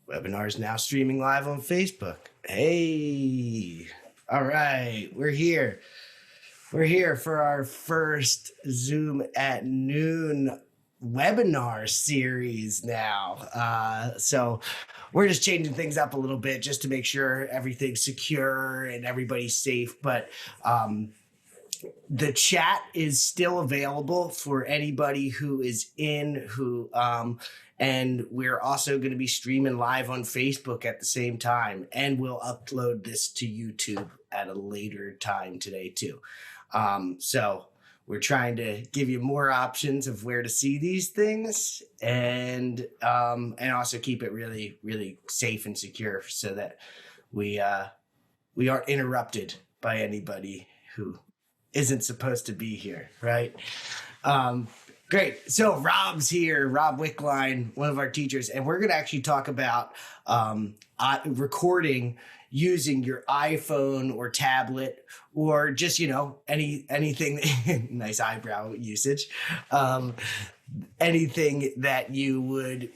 Webinar is now streaming live on Facebook. Hey, all right, we're here. We're here for our first Zoom at Noon webinar series now. So we're just changing things up a little bit just to make sure everything's secure and everybody's safe. But the chat is still available for anybody who is in and we're also going to be streaming live on Facebook at the same time, and we'll upload this to YouTube at a later time today too. So we're trying to give you more options of where to see these things, and also keep it really, really safe and secure so that we aren't interrupted by anybody who isn't supposed to be here, right? Great. So Rob's here, Rob Wickline, one of our teachers, and we're going to actually talk about recording using your iPhone or tablet or just, anything, nice eyebrow usage, anything that you would,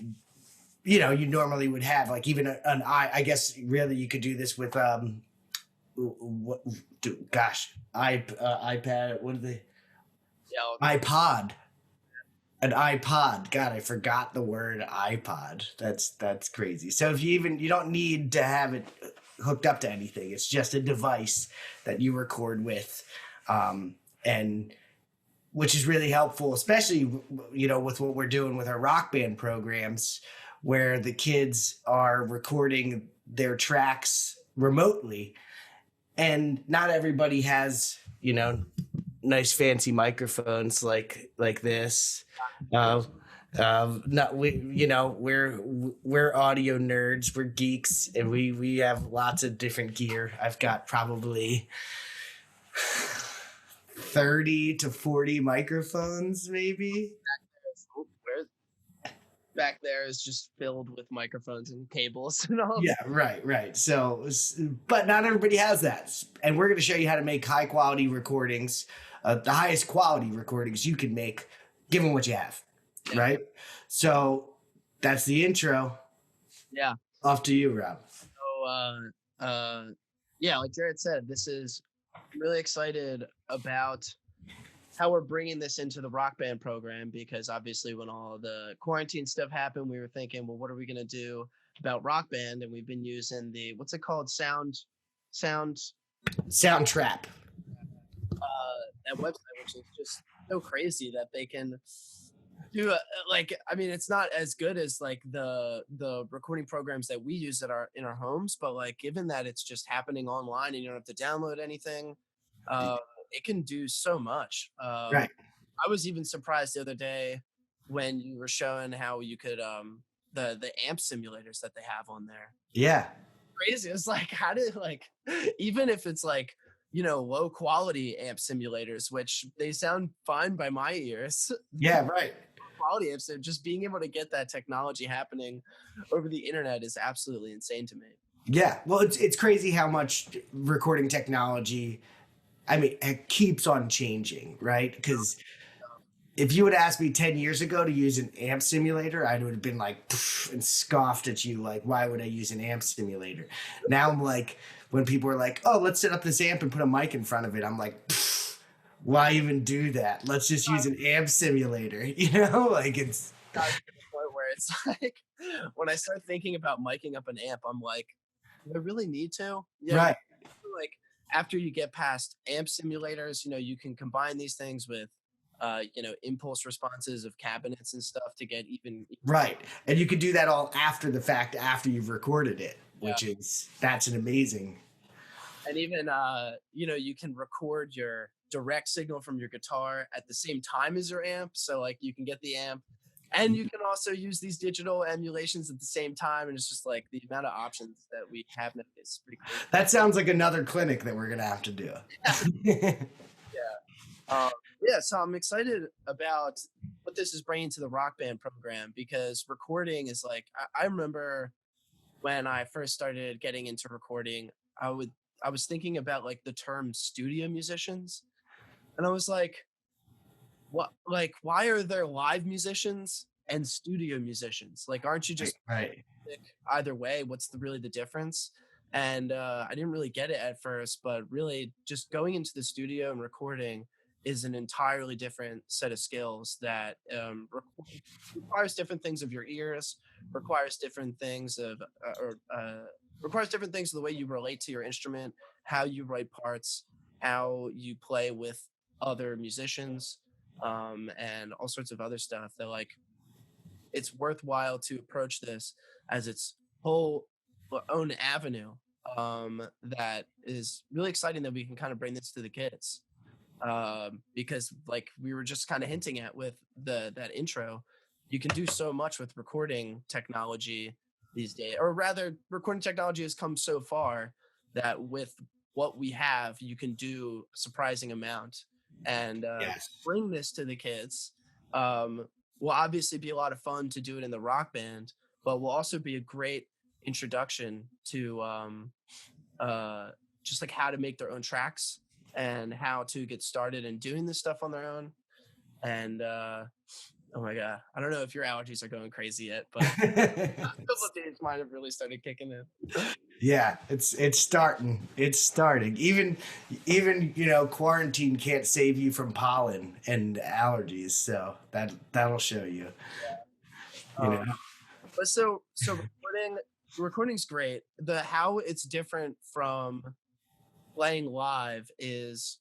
you normally would have, like even I guess really you could do this with, iPad, what are they? iPod. An iPod. God, I forgot the word iPod. That's crazy. So if you don't need to have it hooked up to anything. It's just a device that you record with, and which is really helpful, especially with what we're doing with our rock band programs, where the kids are recording their tracks remotely, and not everybody has nice fancy microphones like this. Not we're audio nerds, we're geeks, and we have lots of different gear. I've got probably 30 to 40 microphones, maybe. Back there is just filled with microphones and cables and all. Yeah, right. So, but not everybody has that, and we're going to show you how to make high quality recordings, the highest quality recordings you can make, given what you have. Yeah. Right. So that's the intro. Yeah. Off to you, Rob. So, like Jared said, I'm really excited about how we're bringing this into the rock band program, because obviously when all the quarantine stuff happened, we were thinking, well, what are we going to do about rock band? And we've been using what's it called? Soundtrap. That website, which is just so crazy that they can do it's not as good as like the recording programs that we use in our homes, but like given that it's just happening online and you don't have to download anything, it can do so much. Right. I was even surprised the other day when you were showing how you could the amp simulators that they have on there. Yeah. Crazy. It's like, how did even if it's like low quality amp simulators, which they sound fine by my ears. Yeah, right. Quality amps, so just being able to get that technology happening over the internet is absolutely insane to me. Yeah, well, it's crazy how much recording technology, it keeps on changing, right? Because if you would ask me 10 years ago to use an amp simulator, I would have been like, and scoffed at you, like, why would I use an amp simulator? Now I'm like, when people are like, oh, let's set up this amp and put a mic in front of it, I'm like, why even do that? Let's just use an amp simulator, like it's to the point where it's like, when I start thinking about miking up an amp, I'm like, do I really need to? Yeah, right. Like after you get past amp simulators, you can combine these things with impulse responses of cabinets and stuff to get even right. And you could do that all after the fact, after you've recorded it, which that's an amazing. And even you can record your direct signal from your guitar at the same time as your amp, so like you can get the amp and you can also use these digital emulations at the same time, and it's just like the amount of options that we have now is pretty cool. That sounds like another clinic that we're gonna have to do. So I'm excited about what this is bringing to the rock band program, because recording is like, I remember when I first started getting into recording, I was thinking about like the term studio musicians, and I was like, what, like, why are there live musicians and studio musicians? Like, aren't you Right, just right. either way? What's really the difference? And I didn't really get it at first, but really just going into the studio and recording is an entirely different set of skills that requires different things of your ears, requires different things of or requires different things of the way you relate to your instrument, how you write parts, how you play with other musicians, and all sorts of other stuff that, like, it's worthwhile to approach this as its whole own avenue, that is really exciting that we can kind of bring this to the kids, because like we were just kind of hinting at with the that intro, you can do so much with recording technology these days, or rather recording technology has come so far that with what we have you can do a surprising amount, and Yes. bring this to the kids. um, will obviously be a lot of fun to do it in the rock band, but will also be a great introduction to uh, just like how to make their own tracks and how to get started in doing this stuff on their own. And oh my god, I don't know if your allergies are going crazy yet, but a couple of days might have really started kicking in. Yeah, it's starting. It's starting. Even quarantine can't save you from pollen and allergies. So that'll show you. You know. Um, but so recording's great. The how it's different from playing live is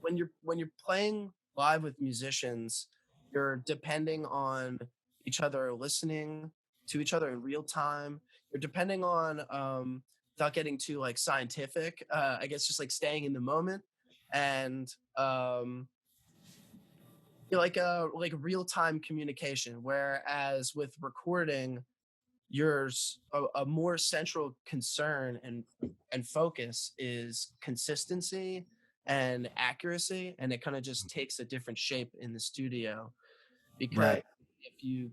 when you're playing live with musicians, you're depending on each other listening to each other in real time. You're depending on without getting too like scientific, I guess just like staying in the moment, and like real time communication. Whereas with recording, yours a more central concern and focus is consistency and accuracy, and it kind of just takes a different shape in the studio, because Right. if you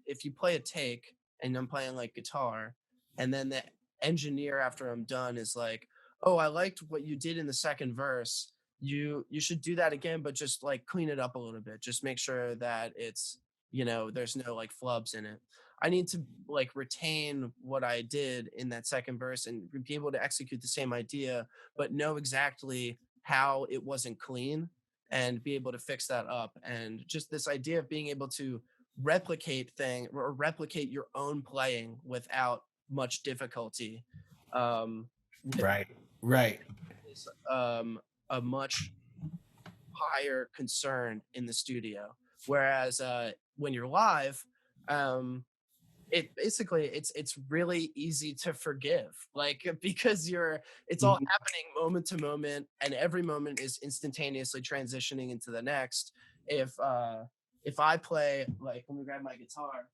if you play a take and I'm playing like guitar, and then the engineer after I'm done is like, oh, I liked what you did in the second verse, you should do that again, but just like clean it up a little bit, just make sure that it's, there's no like flubs in it. I need to like retain what I did in that second verse and be able to execute the same idea, but know exactly how it wasn't clean and be able to fix that up. And just this idea of being able to replicate your own playing without much difficulty, um, Right. Right. is a much higher concern in the studio. Whereas when you're live, um, it basically it's really easy to forgive, like, because it's all Mhm. happening moment to moment, and every moment is instantaneously transitioning into the next. If I play, like, let me grab my guitar.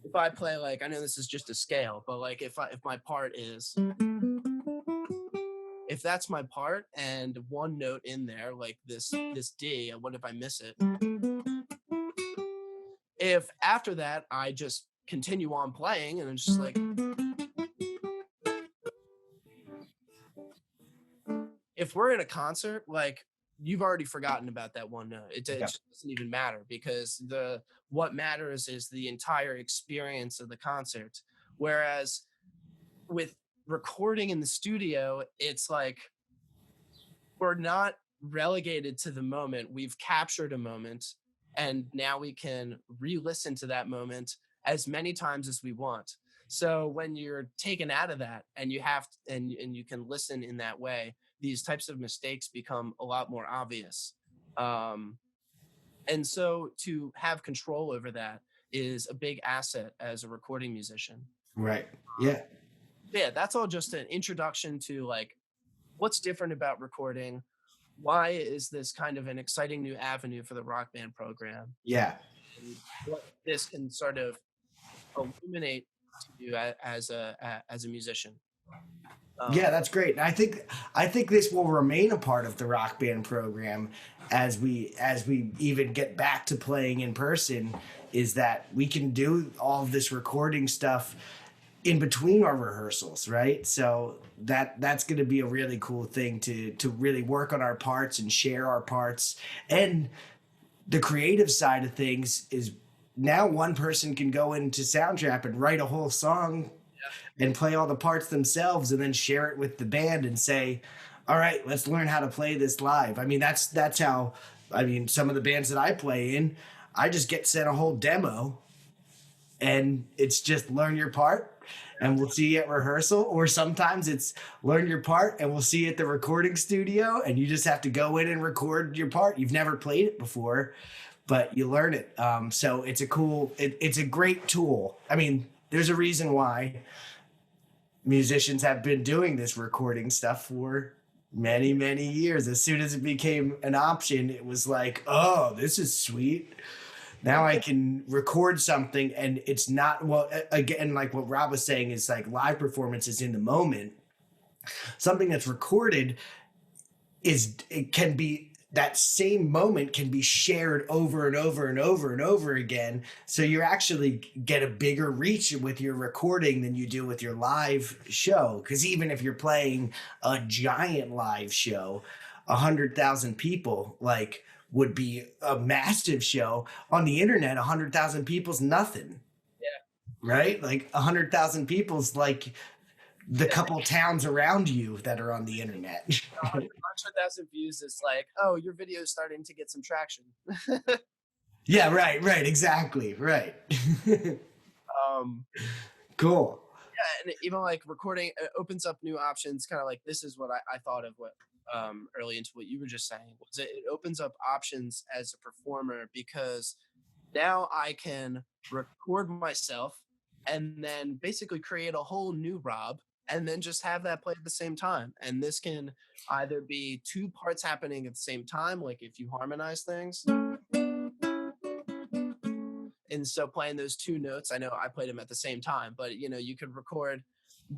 If I play, like, I know this is just a scale, but like if my part is, if that's my part and one note in there, like this D, and what if I miss it? If after that I just continue on playing and it's just like, if we're in a concert, like, you've already forgotten about that one note. It Yeah. just doesn't even matter, because the what matters is the entire experience of the concert. Whereas with recording in the studio, it's like we're not relegated to the moment. We've captured a moment, and now we can re-listen to that moment as many times as we want. So when you're taken out of that and you have to, and you can listen in that way, these types of mistakes become a lot more obvious. Um, and so to have control over that is a big asset as a recording musician. Right. Yeah. Yeah, that's all just an introduction to like what's different about recording. Why is this kind of an exciting new avenue for the rock band program? Yeah. And what this can sort of illuminate to you as a musician. Yeah, Um, that's great. And I think this will remain a part of the rock band program as we even get back to playing in person, is that we can do all of this recording stuff in between our rehearsals, right? So that's going to be a really cool thing to really work on our parts and share our parts, and the creative side of things is now one person can go into Soundtrap and write a whole song and play all the parts themselves and then share it with the band and say, all right, let's learn how to play this live. I mean, that's how, I mean, some of the bands that I play in, I just get sent a whole demo and it's just learn your part and we'll see you at rehearsal. Or sometimes it's learn your part and we'll see you at the recording studio and you just have to go in and record your part. You've never played it before, but you learn it. So it's it's a great tool. I mean, there's a reason why musicians have been doing this recording stuff for many, many years. As soon as it became an option, it was like, oh, this is sweet. Now I can record something and it's not, well, again, like what Rob was saying is like live performances in the moment. Something that's recorded it can be, that same moment can be shared over and over and over and over again. So you actually get a bigger reach with your recording than you do with your live show. Because even if you're playing a giant live show, 100,000 people, like, would be a massive show. On the internet, 100,000 people's nothing. Yeah. Right? Like 100,000 people's like the couple towns around you that are on the internet. 100,000 views is like, oh, your video is starting to get some traction. Yeah, right, exactly, right. Cool. Yeah, and even like recording opens up new options. Kind of like this is what I thought of what early into what you were just saying was it opens up options as a performer because now I can record myself and then basically create a whole new Rob and then just have that play at the same time. And this can either be two parts happening at the same time, like if you harmonize things. And so playing those two notes, I know I played them at the same time, but you could record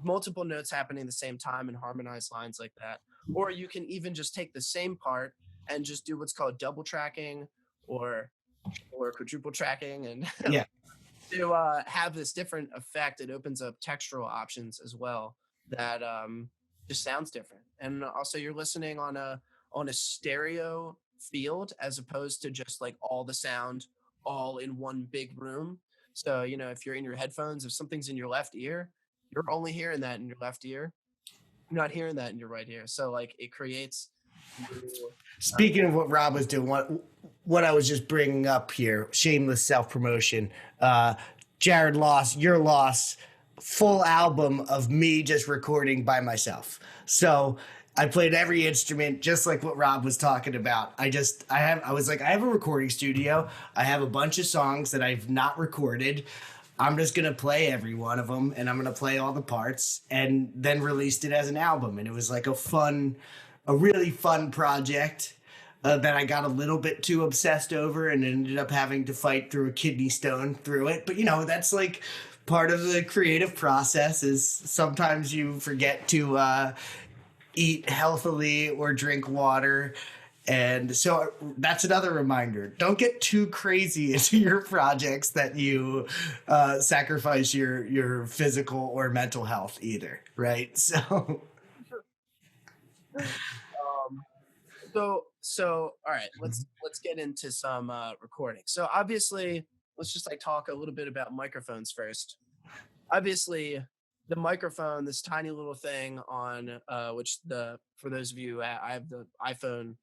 multiple notes happening at the same time and harmonize lines like that. Or you can even just take the same part and just do what's called double tracking or quadruple tracking and yeah. to have this different effect. It opens up textural options as well that just sounds different. And also you're listening on a stereo field as opposed to just like all the sound all in one big room. So, if you're in your headphones, if something's in your left ear, you're only hearing that in your left ear. You're not hearing that in your right ear. So like it creates. Speaking of what Rob was doing, what I was just bringing up here, shameless self-promotion, Jared Loss, Your Loss, full album of me just recording by myself. So I played every instrument just like what Rob was talking about. I was like, I have a recording studio. I have a bunch of songs that I've not recorded. I'm just going to play every one of them and I'm going to play all the parts and then released it as an album. And it was like a really fun project that I got a little bit too obsessed over and ended up having to fight through a kidney stone through it. But, that's like part of the creative process is sometimes you forget to eat healthily or drink water. And so that's another reminder. Don't get too crazy into your projects that you sacrifice your physical or mental health either, right? So So all right, let's get into some recording. So obviously, let's just like talk a little bit about microphones first. Obviously, the microphone, this tiny little thing on for those of you, I have the iPhone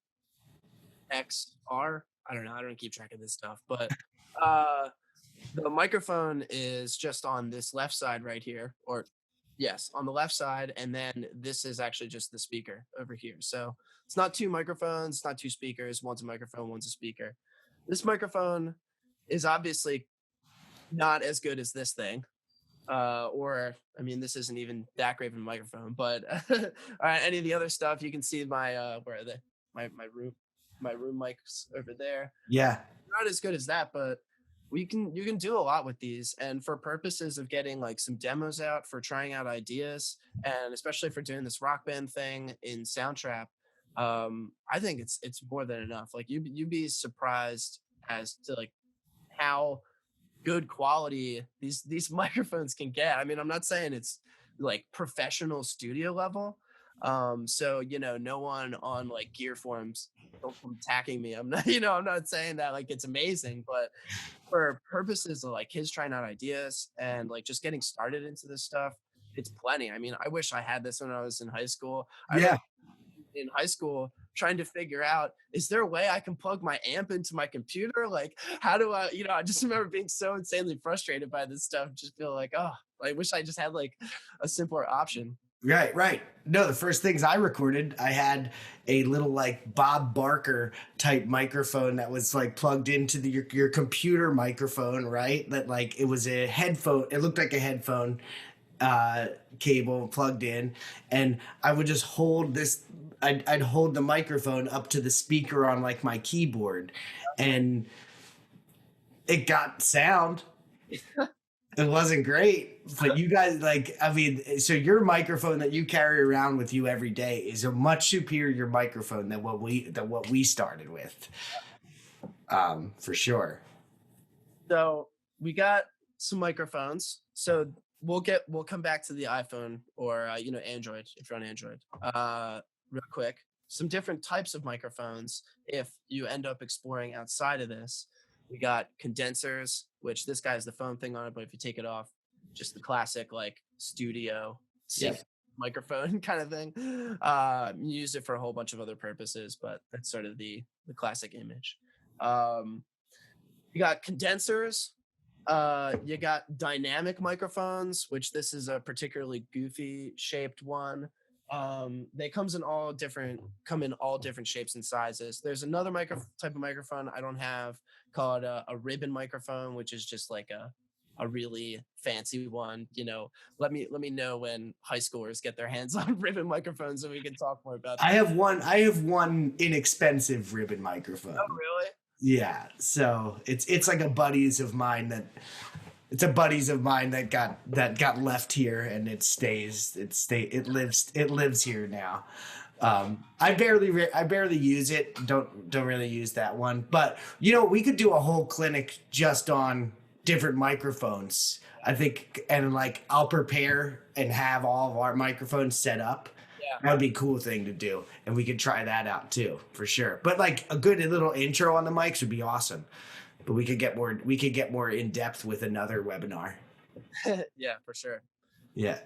XR. I don't know. I don't keep track of this stuff, but the microphone is just on this left side right here, or yes, on the left side, and then this is actually just the speaker over here. So it's not two microphones, it's not two speakers. One's a microphone, one's a speaker. This microphone is obviously not as good as this thing. This isn't even that great of a microphone, but any of the other stuff, you can see my where are they? My room mics over there. Yeah. Not as good as that, but you can do a lot with these. And for purposes of getting like some demos out, for trying out ideas, and especially for doing this rock band thing in Soundtrap, I think it's more than enough. Like you'd be surprised as to like how good quality these microphones can get. I mean, I'm not saying it's like professional studio level, So, no one on like gear forums don't come attacking me. I'm not, I'm not saying that like it's amazing, but for purposes of like his trying out ideas and like just getting started into this stuff, it's plenty. I mean, I wish I had this when I was in high school. I remember Yeah. in high school trying to figure out, is there a way I can plug my amp into my computer? Like, how do I, I just remember being so insanely frustrated by this stuff. Just feel like, oh, I wish I just had like a simpler option. Right, right. No, the first things I recorded, I had a little like Bob Barker type microphone that was like plugged into your computer microphone, right? That like it was a headphone. It looked like a headphone cable plugged in, and I would just hold this. I'd hold the microphone up to the speaker on like my keyboard, and it got sound. It wasn't great, but you guys like, I mean, so your microphone that you carry around with you every day is a much superior microphone than what we started with, for sure. So we got some microphones. So we'll come back to the iPhone or Android if you're on Android. Real quick, some different types of microphones. If you end up exploring outside of this, we got condensers, which this guy has the phone thing on it, but if you take it off, just the classic like studio sync microphone kind of thing. You use it for a whole bunch of other purposes, but that's sort of the classic image. You got condensers. You got dynamic microphones, which this is a particularly goofy shaped one. They come in all different shapes and sizes. There's another type of microphone I don't have called a ribbon microphone, which is just like a really fancy one. Let me know when high schoolers get their hands on ribbon microphones so we can talk more about that. I have one inexpensive ribbon microphone. Oh, really? Yeah. So it's like a buddies of mine that got left here, and it lives here now. I barely use it. Don't really use that one. But we could do a whole clinic just on different microphones, I think, and like I'll prepare and have all of our microphones set up. Yeah. That would be a cool thing to do, and we could try that out too, for sure. But like a good little intro on the mics would be awesome. But we could get more in depth with another webinar. Yeah, for sure. Yeah.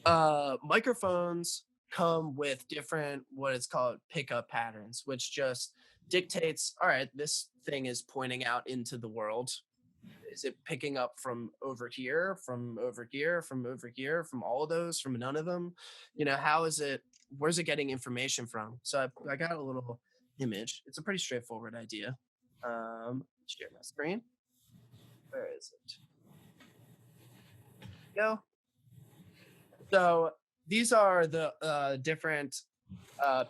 So microphones come with different what it's called pickup patterns, which just dictates, all right, this thing is pointing out into the world. Is it picking up from over here, from over here, from over here, from all of those, from none of them? Where's it getting information from? So I got a little image. It's a pretty straightforward idea. Share my screen. Where is it? Go. So these are the different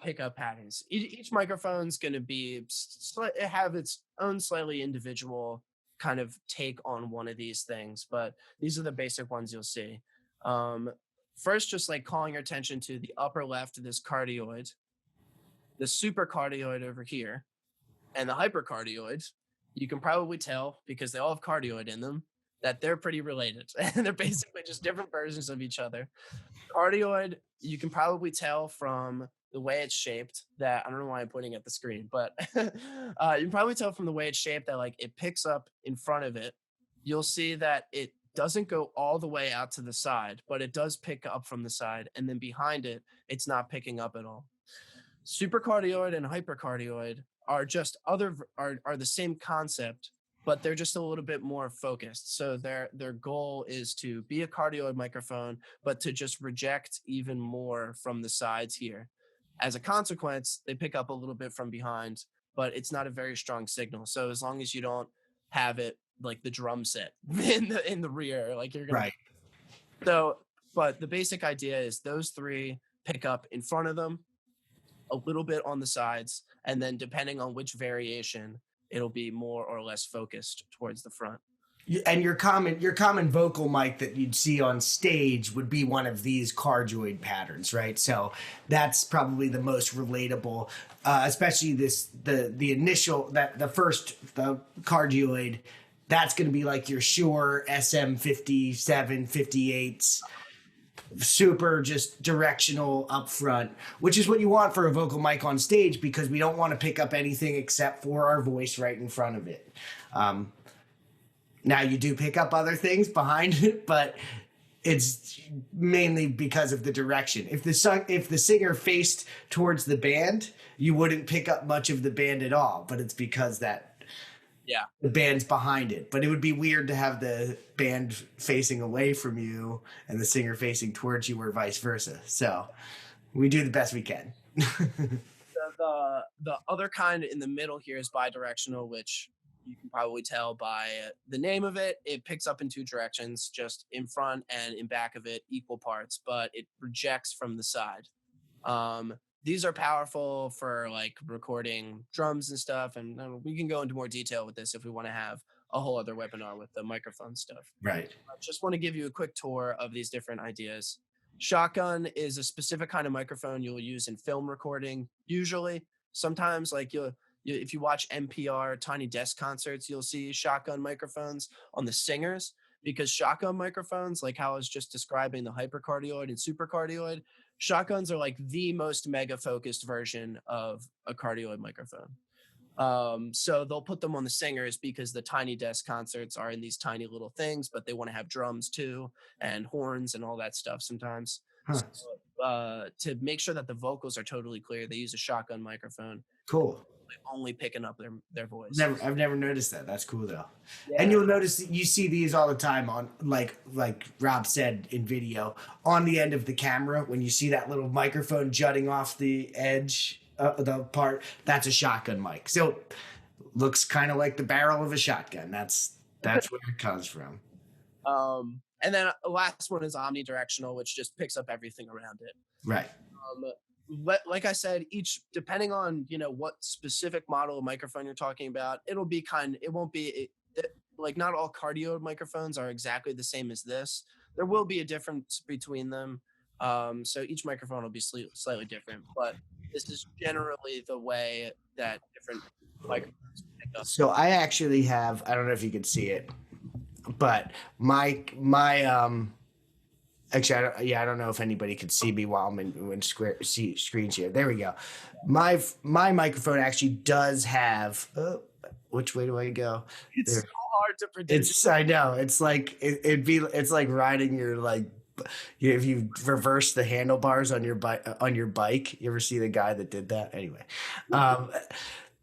pickup patterns. Each microphone's going to be have its own slightly individual kind of take on one of these things, but these are the basic ones you'll see. First, just like calling your attention to the upper left of this cardioid, the supercardioid over here, and the hypercardioid. You can probably tell, because they all have cardioid in them, that they're pretty related. And they're basically just different versions of each other. Cardioid, you can probably tell from the way it's shaped that, I don't know why I'm pointing at the screen, but you can probably tell from the way it's shaped that like it picks up in front of it. You'll see that it doesn't go all the way out to the side, but it does pick up from the side. And then behind it, it's not picking up at all. Supercardioid and hypercardioid are just are the same concept, but they're just a little bit more focused. So their goal is to be a cardioid microphone, but to just reject even more from the sides here. As a consequence, they pick up a little bit from behind, but it's not a very strong signal. So as long as you don't have it like the drum set in the rear, like you're gonna right. So, but the basic idea is those three pick up in front of them, a little bit on the sides, and then depending on which variation, it'll be more or less focused towards the front. And your common vocal mic that you'd see on stage would be one of these cardioid patterns, right? So that's probably the most relatable, especially the cardioid. That's going to be like your Shure SM57, 58s. super just directional up front, which is what you want for a vocal mic on stage because we don't want to pick up anything except for our voice right in front of it. Now you do pick up other things behind it, but it's mainly because of the direction. If the singer faced towards the band, you wouldn't pick up much of the band at all, but it's because the band's behind it. But it would be weird to have the band facing away from you and the singer facing towards you or vice versa. So we do the best we can. The other kind in the middle here is bidirectional, which you can probably tell by the name of it. It picks up in two directions, just in front and in back of it, equal parts, but it projects from the side. These are powerful for like recording drums and stuff, and we can go into more detail with this if we want to have a whole other webinar with the microphone stuff. Right. I just want to give you a quick tour of these different ideas. Shotgun is a specific kind of microphone you'll use in film recording, usually. Sometimes, like if you watch NPR Tiny Desk concerts, you'll see shotgun microphones on the singers, because shotgun microphones, like how I was just describing the hypercardioid and supercardioid, shotguns are like the most mega focused version of a cardioid microphone. So they'll put them on the singers because the Tiny Desk concerts are in these tiny little things, but they want to have drums too and horns and all that stuff sometimes. Huh. So, to make sure that the vocals are totally clear, they use a shotgun microphone. Cool. Only picking up their voice. I've never noticed that. That's cool though. Yeah. And you'll notice that you see these all the time on like Rob said in video on the end of the camera when you see that little microphone jutting off the edge the part, that's a shotgun mic. So looks kind of like the barrel of a shotgun. That's where it comes from. And then the last one is omnidirectional, which just picks up everything around it. Right. Like I said, each depending on what specific model of microphone you're talking about, it won't be like not all cardioid microphones are exactly the same as this. There will be a difference between them. So each microphone will be slightly different, but this is generally the way that different microphones pick up. So I actually have, I don't know if you can see it, but my actually, I don't know if anybody could see me while I'm in screen share. There we go. My microphone actually does have. Which way do I go? It's so hard to predict. I know. It's like it's like riding your if you reverse the handlebars on your bike. You ever see the guy that did that? Anyway,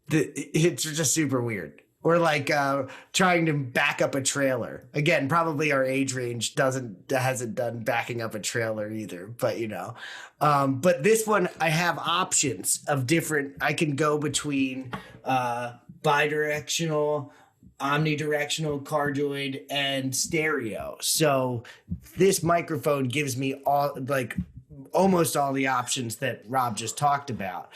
it's just super weird. Or like trying to back up a trailer. Again, probably our age range hasn't done backing up a trailer either, but but this one I have options of different. I can go between bidirectional, omnidirectional, cardioid, and stereo. So this microphone gives me almost all the options that Rob just talked about.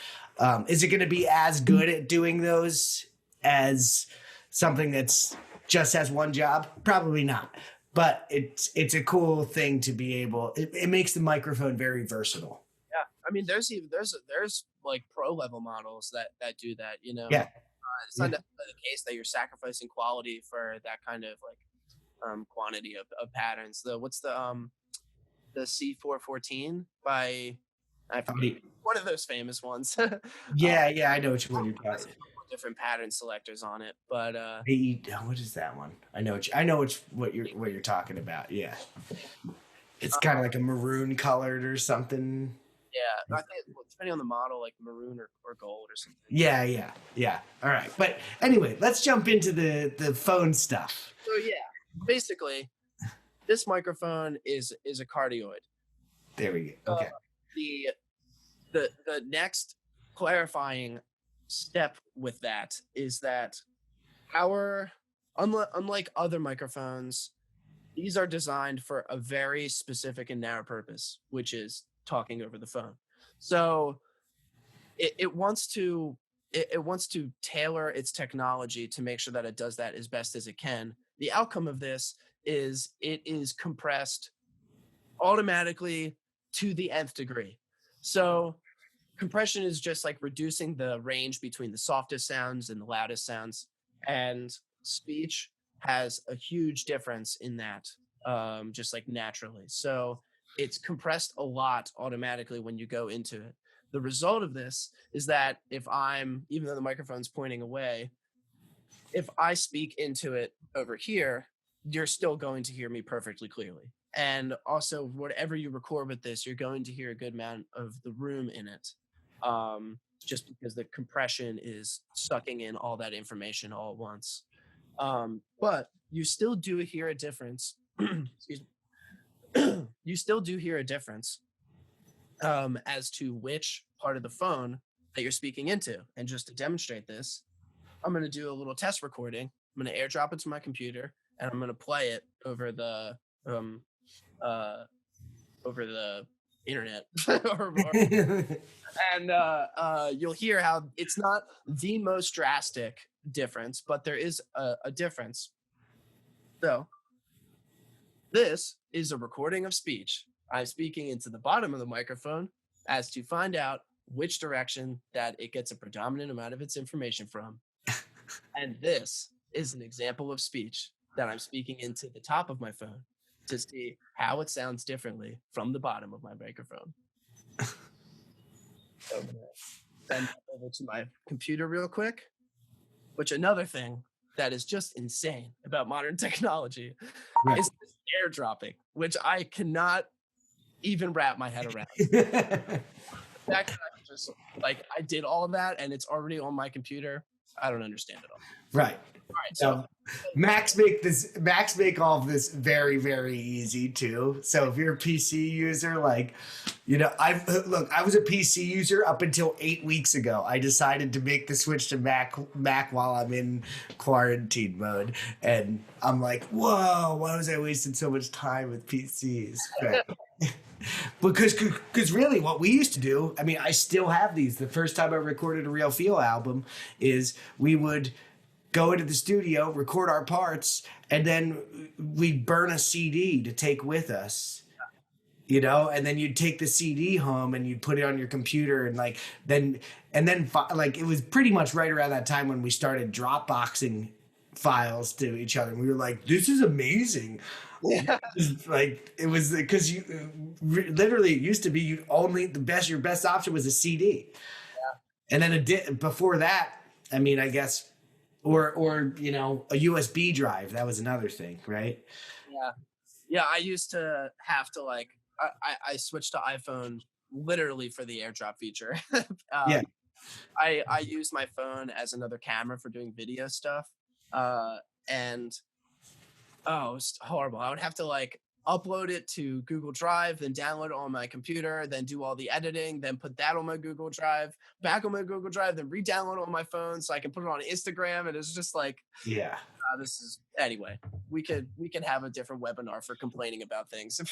Is it going to be as good at doing those as something that's just has one job? Probably not, but it's a cool thing to be able. It makes the microphone very versatile. Yeah, I mean, there's like pro level models that do that. Yeah, it's not necessarily the case that you're sacrificing quality for that kind of like quantity of patterns. What's the C414 by one of those famous ones. yeah, I know which one you're talking about. Different pattern selectors on it, but what is that one? I know what you're talking about. Yeah, it's kind of like a maroon colored or something. Yeah, I think depending on the model, like maroon or gold or something. Yeah. All right, but anyway, let's jump into the phone stuff. So yeah, basically, this microphone is a cardioid. There we go. Okay. The next clarifying step with that is that unlike other microphones, these are designed for a very specific and narrow purpose, which is talking over the phone. So it wants to tailor its technology to make sure that it does that as best as it can. The outcome of this is it is compressed automatically to the nth degree. So compression is just like reducing the range between the softest sounds and the loudest sounds, and speech has a huge difference in that, just like naturally. So it's compressed a lot automatically when you go into it. The result of this is that if even though the microphone's pointing away, if I speak into it over here, you're still going to hear me perfectly clearly. And also, whatever you record with this, you're going to hear a good amount of the room in it, just because the compression is sucking in all that information all at once. But you still do hear a difference. Excuse me. You still do hear a difference as to which part of the phone that you're speaking into. And just to demonstrate this, I'm going to do a little test recording. I'm going to airdrop it to my computer, and I'm going to play it over the internet. And you'll hear how it's not the most drastic difference, but there is a difference. So this is a recording of speech. I'm speaking into the bottom of the microphone as to find out which direction that it gets a predominant amount of its information from. And this is an example of speech that I'm speaking into the top of my phone to see how it sounds differently from the bottom of my microphone. So I'm going to send that over to my computer real quick, which another thing that is just insane about modern technology is this airdropping, which I cannot even wrap my head around. The fact that I just I did all of that and it's already on my computer, I don't understand it all. Right. All right, so Macs make all of this very, very easy too. So if you're a PC user, I was a PC user up until 8 weeks ago. I decided to make the switch to Mac while I'm in quarantine mode, and I'm like, whoa, why was I wasting so much time with PCs? But, because really what we used to do, I mean, I still have these. The first time I recorded a Real Feel album is we would go into the studio, record our parts, and then we'd burn a CD to take with us, and then you'd take the CD home and you'd put it on your computer, and then it was pretty much right around that time when we started Dropboxing files to each other. And we were like, this is amazing. Yeah. It was because you literally it used to be your best option was a CD. Yeah. And then before that, I mean, I guess, or a USB drive. That was another thing, right? Yeah. I used to have to I switched to iPhone literally for the AirDrop feature. Yeah. I used my phone as another camera for doing video stuff. And it was horrible. I would have to upload it to Google Drive, then download it on my computer, then do all the editing, then put that on my Google Drive, back on my Google Drive, then re-download it on my phone so I can put it on Instagram. And it's just anyway, we could have a different webinar for complaining about things. So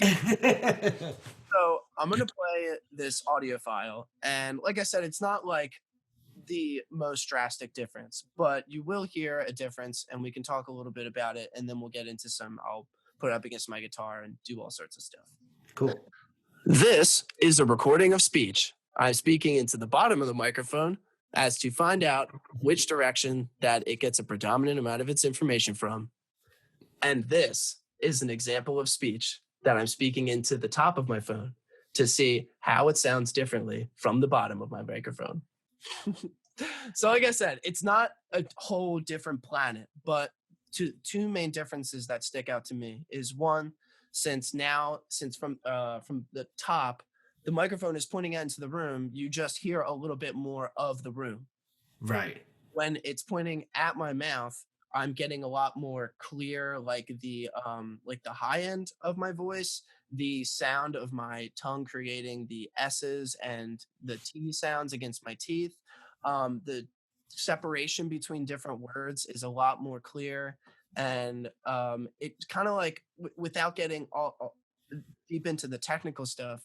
I'm going to play this audio file. And like I said, it's not the most drastic difference, but you will hear a difference, and we can talk a little bit about it, and then we'll get into I'll put it up against my guitar and do all sorts of stuff. Cool. This is a recording of speech. I'm speaking into the bottom of the microphone as to find out which direction that it gets a predominant amount of its information from. And this is an example of speech that I'm speaking into the top of my phone to see how it sounds differently from the bottom of my microphone. So like I said, it's not a whole different planet, but two main differences that stick out to me is one, since from the top, the microphone is pointing out into the room, you just hear a little bit more of the room. Right. When it's pointing at my mouth, I'm getting a lot more clear, the high end of my voice, the sound of my tongue creating the S's and the T sounds against my teeth. The separation between different words is a lot more clear. And it's kind of without getting all deep into the technical stuff,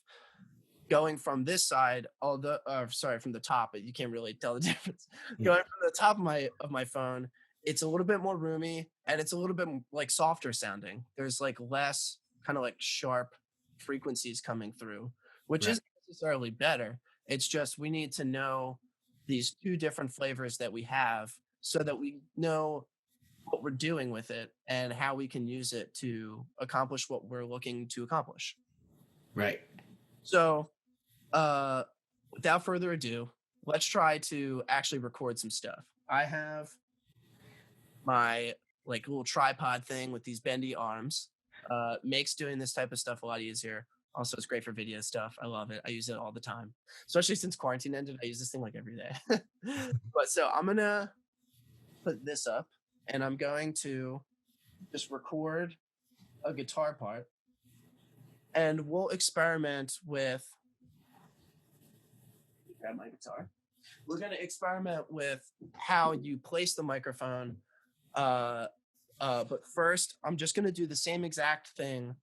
going from this side, from the top, but you can't really tell the difference. Yeah. Going from the top of my phone, it's a little bit more roomy, and it's a little bit softer sounding. There's less kind of sharp frequencies coming through, which isn't necessarily better. It's just we need to know these two different flavors that we have so that we know what we're doing with it and how we can use it to accomplish what we're looking to accomplish. Right. So, without further ado, let's try to actually record some stuff. I have my like little tripod thing with these bendy arms. Makes doing this type of stuff a lot easier. Also, it's great for video stuff. I love it. I use it all the time, especially since quarantine ended. I use this thing like every day. But so I'm gonna put this up, and I'm going to just record a guitar part, and we'll experiment with. Grab my guitar. We're going to experiment with how you place the microphone. But first, I'm just going to do the same exact thing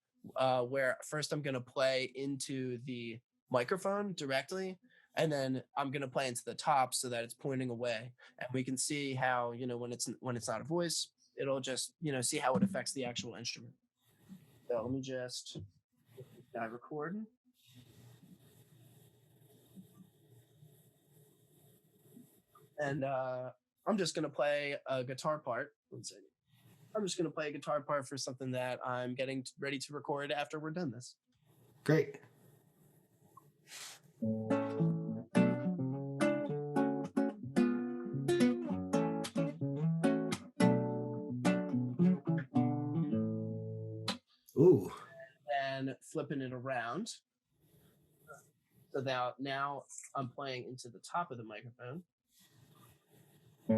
where first I'm going to play into the microphone directly, and then I'm going to play into the top so that it's pointing away. And we can see how, when it's not a voice, it'll just, see how it affects the actual instrument. So let me just record. And I'm just going to play a guitar part. Let's see. I'm just going to play a guitar part for something that I'm getting ready to record after we're done this. Great. Ooh. And flipping it around. So now I'm playing into the top of the microphone. There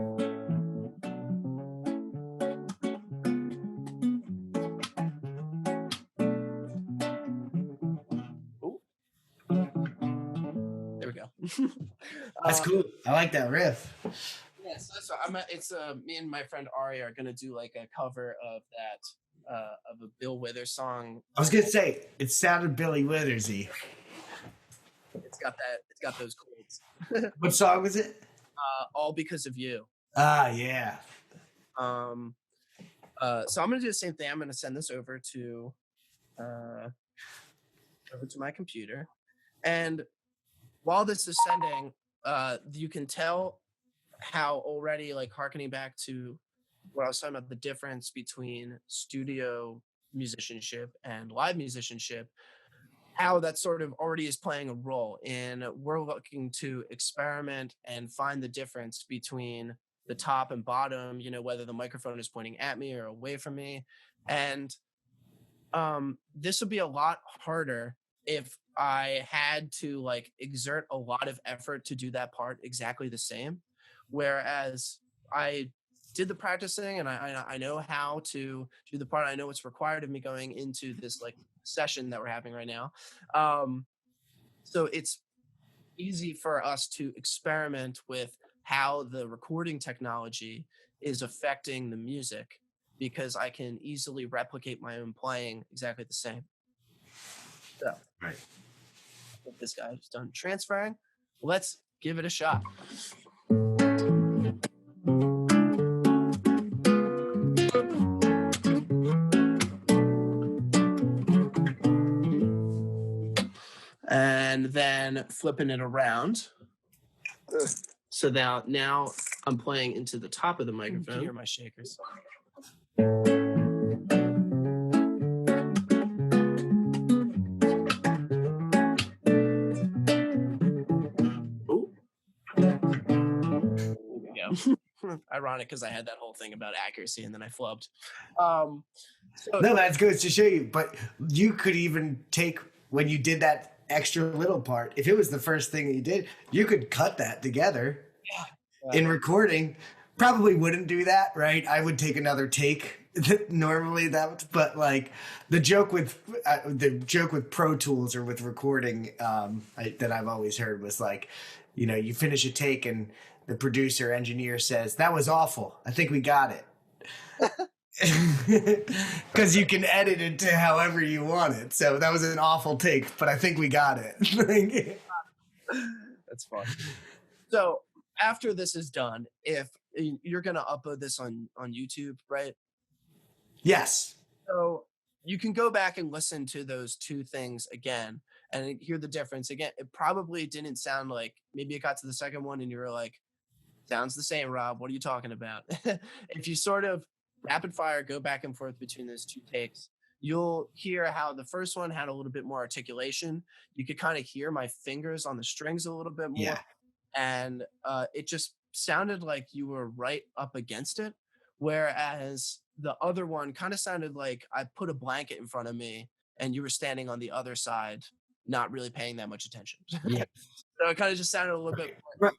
we go. That's cool. I like that riff. Yeah, so it's me and my friend Ari are gonna do like a cover of that of a Bill Withers song. I was gonna say it sounded Billy Withersy. It's got those chords. What song was it? All Because of You. Ah, yeah. So I'm gonna do the same thing. I'm gonna send this over to my computer, and while this is sending, you can tell how already, like, harkening back to what I was talking about, the difference between studio musicianship and live musicianship, how that sort of already is playing a role. And we're looking to experiment and find the difference between the top and bottom, whether the microphone is pointing at me or away from me. And this would be a lot harder if I had to like exert a lot of effort to do that part exactly the same. Whereas I did the practicing and I know how to do the part. I know what's required of me going into this like session that we're having right now. So it's easy for us to experiment with how the recording technology is affecting the music, because I can easily replicate my own playing exactly the same. So, right. If this guy's done transferring, let's give it a shot. And then flipping it around. So now I'm playing into the top of the microphone. You can hear my shakers. Ironic, because I had that whole thing about accuracy and then I flubbed. No, that's good to show you. But you could even take, when you did that extra little part, if it was the first thing that you did, you could cut that together. In recording. Probably wouldn't do that, right? I would take another take normally, but like the joke with Pro Tools or with recording that I've always heard was like, you finish a take and the producer engineer says, "That was awful. I think we got it." Because you can edit it to however you want it. So that was an awful take, but I think we got it. That's fun. So after this is done, if you're going to upload this on YouTube, right? Yes. So you can go back and listen to those two things again and hear the difference. Again, it probably didn't sound like, maybe it got to the second one and you were like, sounds the same, Rob. What are you talking about? If you sort of rapid fire go back and forth between those two takes, you'll hear how the first one had a little bit more articulation. You could kind of hear my fingers on the strings a little bit more, Yeah. and it just sounded like you were right up against it. Whereas the other one kind of sounded like I put a blanket in front of me and you were standing on the other side, not really paying that much attention. Yeah. So it kind of just sounded a little bit, Right.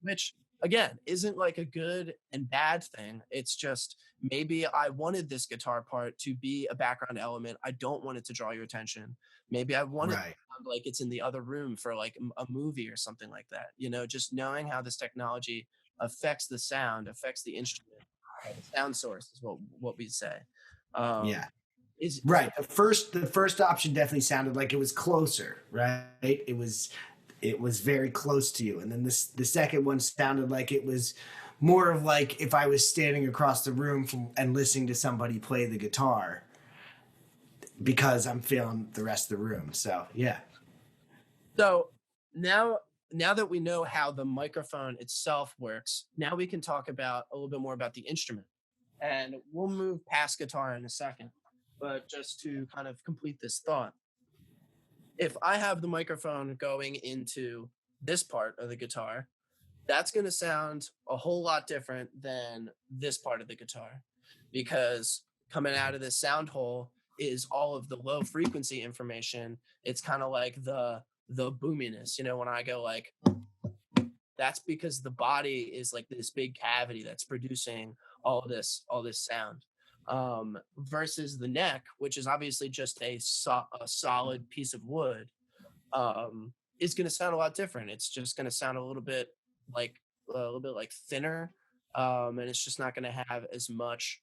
which again isn't like a good and bad thing. It's just maybe I wanted this guitar part to be a background element. I don't want it to draw your attention. Maybe I want it to Right. sound like it's in the other room for like a movie or something like that. Just knowing how this technology affects the sound, affects the instrument, the sound source is what we say. Yeah. Is Right. The first option definitely sounded like it was closer, right? It was very close to you. And then the second one sounded like it was more of like if I was standing across the room and listening to somebody play the guitar because I'm feeling the rest of the room. So yeah. So now that we know how the microphone itself works, now we can talk about a little bit more about the instrument. And we'll move past guitar in a second. But just to kind of complete this thought, if I have the microphone going into this part of the guitar, that's going to sound a whole lot different than this part of the guitar, because coming out of this sound hole is all of the low frequency information. It's kind of like the boominess, when I go like, that's because the body is like this big cavity that's producing all this sound. Versus the neck, which is obviously just a solid piece of wood, is going to sound a lot different. It's just going to sound a little bit like thinner, and it's just not going to have as much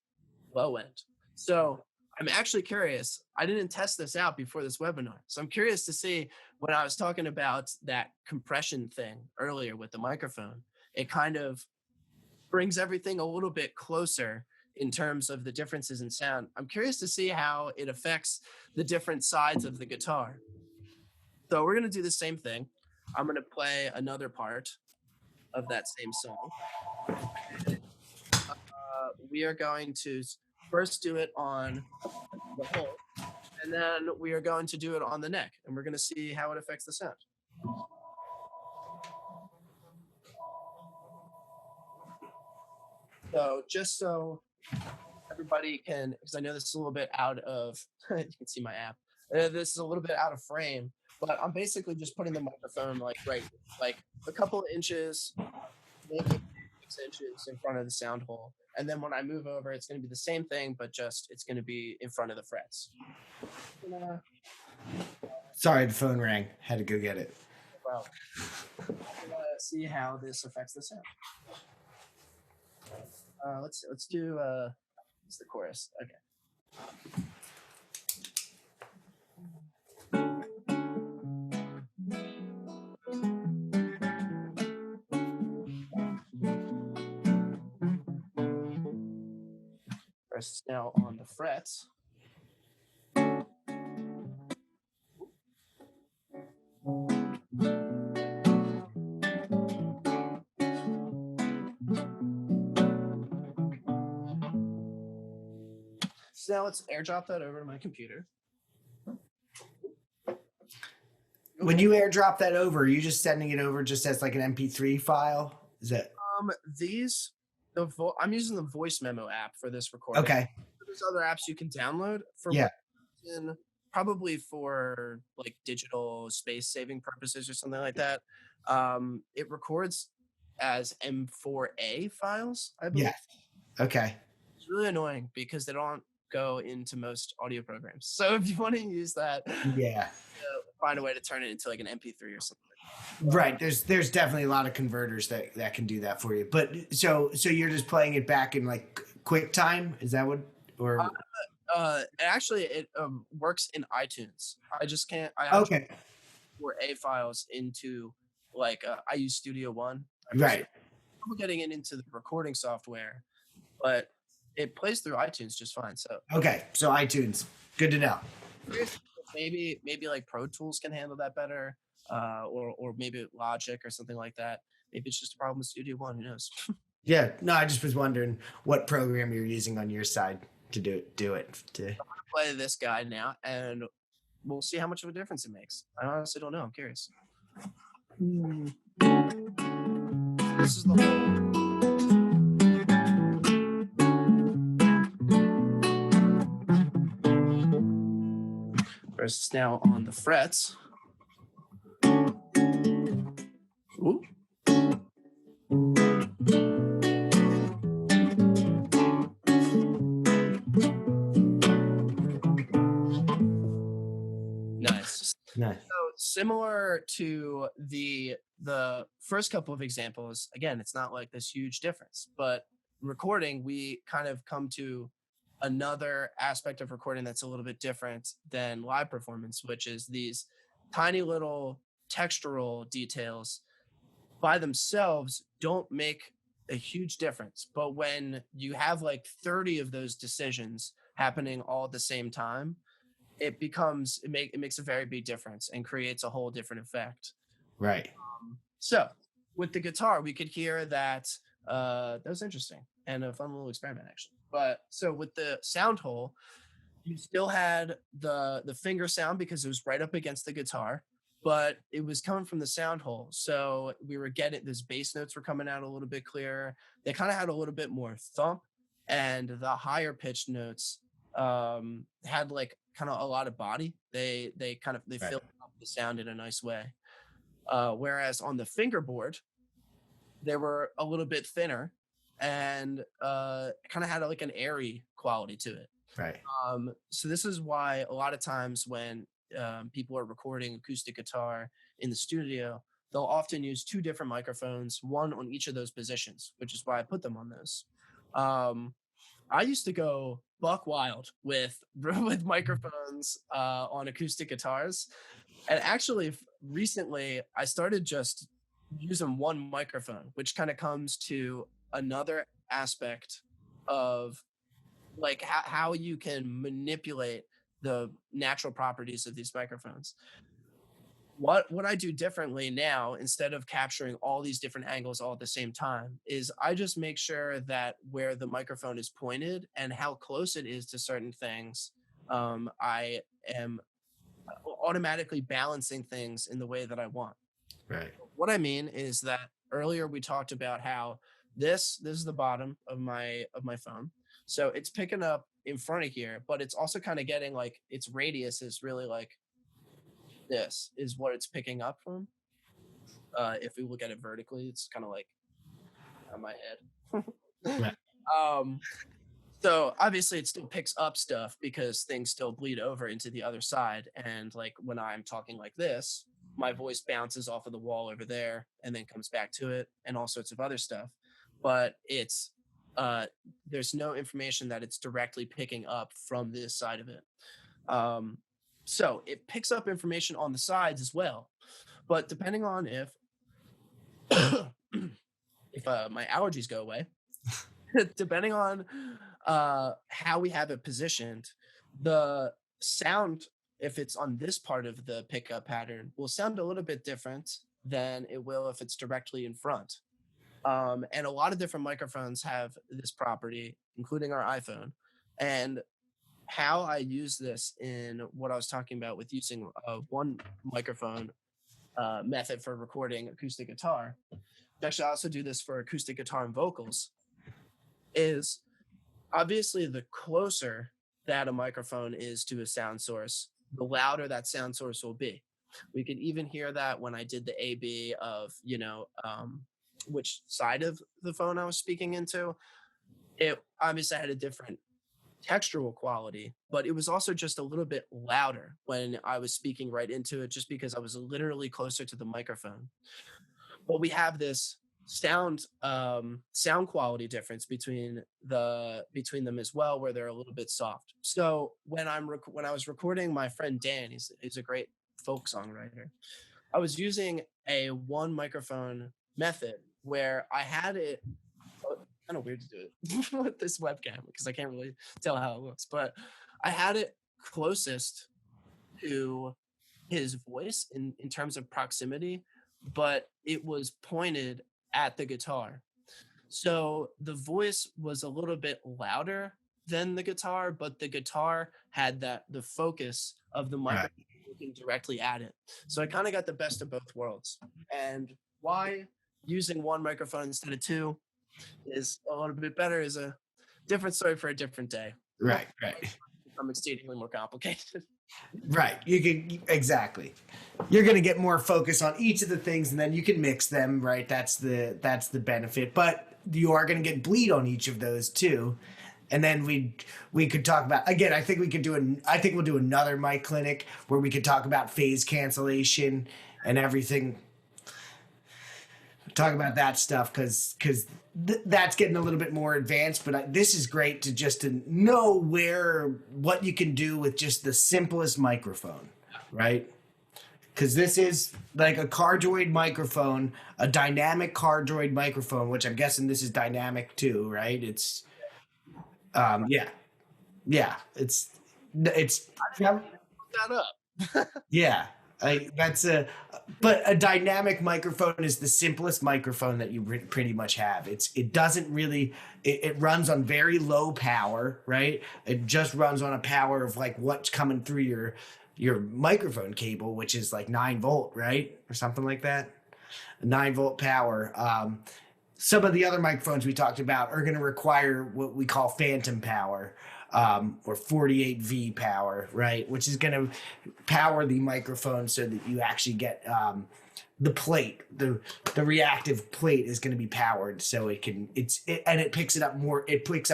low end. So I'm actually curious. I didn't test this out before this webinar, so I'm curious to see, when I was talking about that compression thing earlier with the microphone, it kind of brings everything a little bit closer in terms of the differences in sound. I'm curious to see how it affects the different sides of the guitar. So we're going to do the same thing. I'm going to play another part of that same song. We are going to first do it on the hole, and then we are going to do it on the neck, and we're going to see how it affects the sound. So just so everybody can, because I know this is a little bit out of, you can see my app. This is a little bit out of frame, but I'm basically just putting the microphone like a couple of inches, maybe 6 inches in front of the sound hole. And then when I move over, it's going to be the same thing, but just it's going to be in front of the frets. Sorry, the phone rang. Had to go get it. Well, see how this affects the sound. Let's do it's the chorus. Okay. First, now on the frets. So now let's airdrop that over to my computer. When you airdrop that over, are you just sending it over just as like an MP3 file? Is that I'm using the voice memo app for this recording. okay? There's other apps you can download for probably for like digital space saving purposes or something like that. It records as M4A files, I believe. Yes. Okay. It's really annoying because they don't go into most audio programs. So if you want to use that, find a way to turn it into like an MP3 or something. Right. There's definitely a lot of converters that can do that for you. But so you're just playing it back in like QuickTime? Is that what? Or actually, it works in iTunes. I just can't. Okay. For A files into like I use Studio One. Right. I'm getting it into the recording software, but it plays through iTunes just fine. So okay. So iTunes, good to know. Maybe like Pro Tools can handle that better, or maybe Logic or something like that. Maybe it's just a problem with Studio One. Who knows? Yeah. No, I just was wondering what program you're using on your side. to do it. Play this guy now, and we'll see how much of a difference it makes. I honestly don't know. I'm curious. This is the whole. Versus now on the frets. Ooh. Nice. So similar to the first couple of examples, again, it's not like this huge difference, but recording, we kind of come to another aspect of recording that's a little bit different than live performance, which is these tiny little textural details by themselves don't make a huge difference. But when you have like 30 of those decisions happening all at the same time, it makes a very big difference and creates a whole different effect. Right. So with the guitar, we could hear that that was interesting and a fun little experiment, actually. But so with the sound hole, you still had the finger sound because it was right up against the guitar, but it was coming from the sound hole. So we were getting those bass notes were coming out a little bit clearer. They kind of had a little bit more thump, and the higher pitched notes had like kind of a lot of body. They Right. filled up the sound in a nice way. Whereas on the fingerboard, they were a little bit thinner and kind of had like an airy quality to it. Right. So this is why a lot of times when people are recording acoustic guitar in the studio, they'll often use two different microphones, one on each of those positions, which is why I put them on those. I used to go buck wild with microphones on acoustic guitars. And actually, recently, I started just using one microphone, which kind of comes to another aspect of like how you can manipulate the natural properties of these microphones. What I do differently now, instead of capturing all these different angles all at the same time, is I just make sure that where the microphone is pointed and how close it is to certain things, I am automatically balancing things in the way that I want. Right. What I mean is that earlier we talked about how this is the bottom of my phone. So it's picking up in front of here, but it's also kind of getting like its radius is really like this is what it's picking up from. If we look at it vertically, it's kind of like on my head. Right. So obviously it still picks up stuff because things still bleed over into the other side. And like when I'm talking like this, my voice bounces off of the wall over there and then comes back to it and all sorts of other stuff. But it's there's no information that it's directly picking up from this side of it. So it picks up information on the sides as well. But depending on if my allergies go away, depending on how we have it positioned, the sound, if it's on this part of the pickup pattern, will sound a little bit different than it will if it's directly in front. And a lot of different microphones have this property, including our iPhone. And how I use this in what I was talking about with using one microphone method for recording acoustic guitar. Actually, I also do this for acoustic guitar and vocals. Is obviously the closer that a microphone is to a sound source, the louder that sound source will be. We could even hear that when I did the A/B of, which side of the phone I was speaking into. It obviously had a different textural quality, but it was also just a little bit louder when I was speaking right into it, just because I was literally closer to the microphone. But we have this sound quality difference between them as well, where they're a little bit soft. So when I was recording my friend Dan, he's a great folk songwriter, I was using a one microphone method where I had it kind of weird to do it with this webcam because I can't really tell how it looks, but I had it closest to his voice in terms of proximity, but it was pointed at the guitar. So the voice was a little bit louder, than the guitar, but the guitar had the focus of the Right. microphone looking directly at it. So I kind of got the best of both worlds. And why using one microphone instead of two is a little bit better is a different story for a different day. Right. Right. Become exceedingly more complicated. Right. You can exactly. You're going to get more focus on each of the things, and then you can mix them. Right. That's the benefit. But you are going to get bleed on each of those too. And then we could talk about again. I think we could do I think we'll do another mic clinic where we could talk about phase cancellation and everything. Talk about that stuff because that's getting a little bit more advanced. But this is great to know what you can do with just the simplest microphone, right? Because this is like a cardioid microphone, a dynamic cardioid microphone, which I'm guessing this is dynamic too, right? It's yeah, yeah. It's Look that up. yeah. But a dynamic microphone is the simplest microphone that you pretty much have. It doesn't really it runs on very low power, right? It just runs on a power of like what's coming through your microphone cable, which is like 9 volt, right, or something like that. 9 volt power. Some of the other microphones we talked about are going to require what we call phantom power, or 48V power, right? Which is going to power the microphone so that you actually get the plate, the reactive plate is going to be powered so it picks up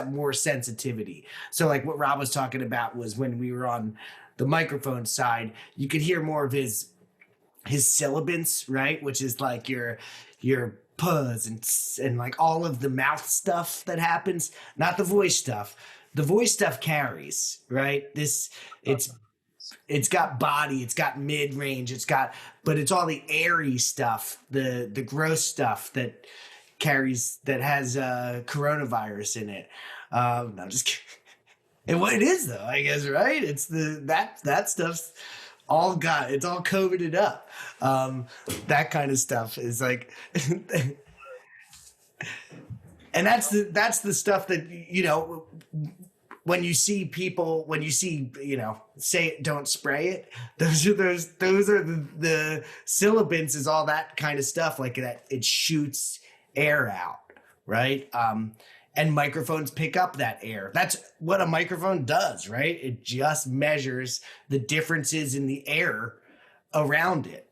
more sensitivity. So like what Rob was talking about was when we were on the microphone side, you could hear more of his sibilance, right? Which is like your puzz and like all of the mouth stuff that happens, not the voice stuff. The voice stuff carries, right? It's got body, it's got mid range, but it's all the airy stuff, the gross stuff that has coronavirus in it. No, just kidding. And what it is though, I guess, right? It's that stuff's it's all COVIDed up. That kind of stuff is like, and that's the stuff that when you see people, say it, don't spray it. Those are the sibilance is all that kind of stuff like that. It shoots air out, right? And microphones pick up that air. That's what a microphone does, right? It just measures the differences in the air around it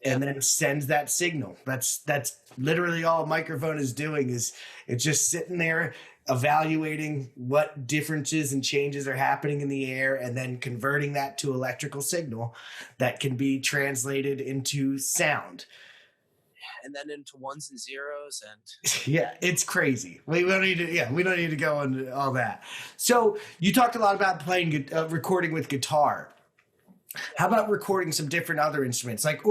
and then sends that signal. That's literally all a microphone is doing. Is it's just sitting there evaluating what differences and changes are happening in the air and then converting that to electrical signal that can be translated into sound. And then into ones and zeros and yeah, it's crazy. We don't need to go into all that. So you talked a lot about recording with guitar. How about recording some different other instruments, like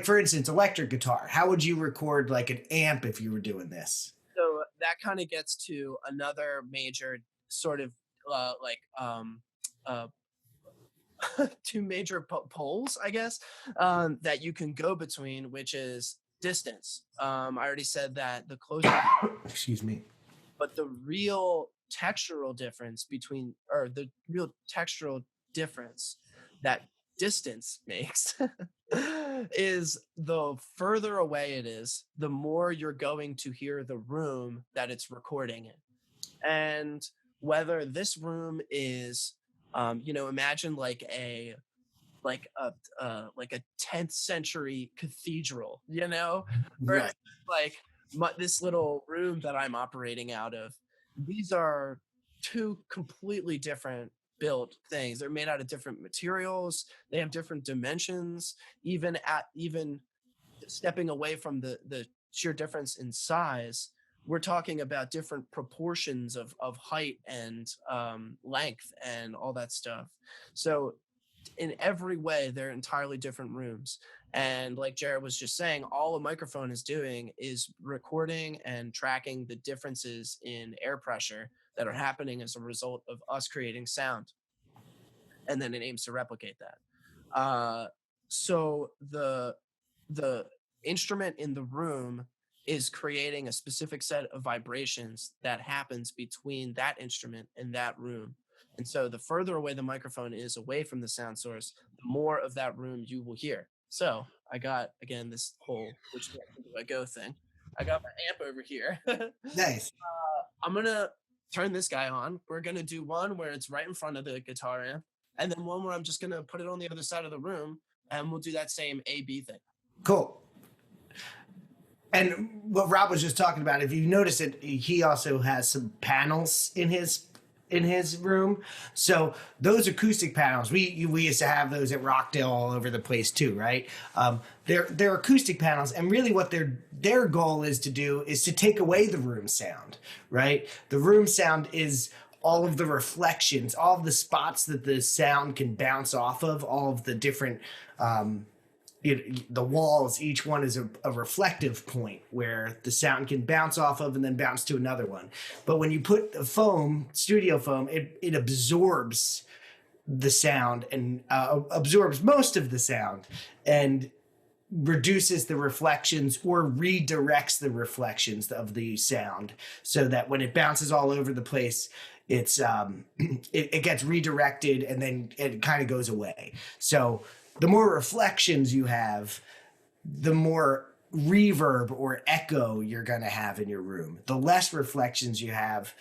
for instance, electric guitar? How would you record like an amp if you were doing this? So that kind of gets to another major sort of two major poles, I guess, that you can go between, which is distance. I already said that the closer excuse me, but the real textural difference that distance makes is the further away it is, the more you're going to hear the room that it's recording in. And whether this room is imagine like a 10th century cathedral, right? Like this little room that I'm operating out of. These are two completely different built things. They're made out of different materials. They have different dimensions. Even stepping away from the sheer difference in size, we're talking about different proportions of height and length and all that stuff. So in every way, they're entirely different rooms. And like Jared was just saying, all a microphone is doing is recording and tracking the differences in air pressure that are happening as a result of us creating sound. And then it aims to replicate that. So the instrument in the room is creating a specific set of vibrations that happens between that instrument and that room. And so the further away the microphone is away from the sound source, the more of that room you will hear. So I got, again, this whole which direction do I go thing. I got my amp over here. Nice. I'm going to turn this guy on. We're going to do one where it's right in front of the guitar amp, and then one where I'm just going to put it on the other side of the room, and we'll do that same A-B thing. Cool. And what Rob was just talking about, if you notice it, he also has some panels in his room. So those acoustic panels, we used to have those at Rockdale all over the place too, right? They're acoustic panels, and really what their goal is to do is to take away the room sound, right? The room sound is all of the reflections, all of the spots that the sound can bounce off of, all of the different the walls, each one is a reflective point where the sound can bounce off of and then bounce to another one. But when you put the foam, studio foam, it absorbs the sound and absorbs most of the sound and reduces the reflections or redirects the reflections of the sound so that when it bounces all over the place, it's it gets redirected and then it kind of goes away. So the more reflections you have, the more reverb or echo you're going to have in your room. The less reflections you have,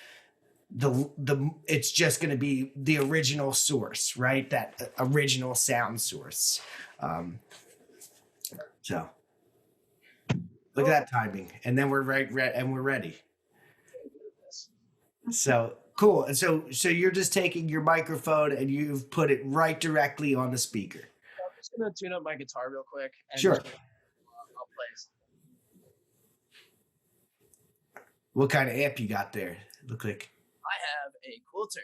the it's just going to be the original source, right? That original sound source. So look at that timing, and then we're we're ready. So cool. And so you're just taking your microphone and you've put it right directly on the speaker. I'm just gonna tune up my guitar real quick. And Sure. I'll play. What kind of amp you got there? Look like. I have a Quilter.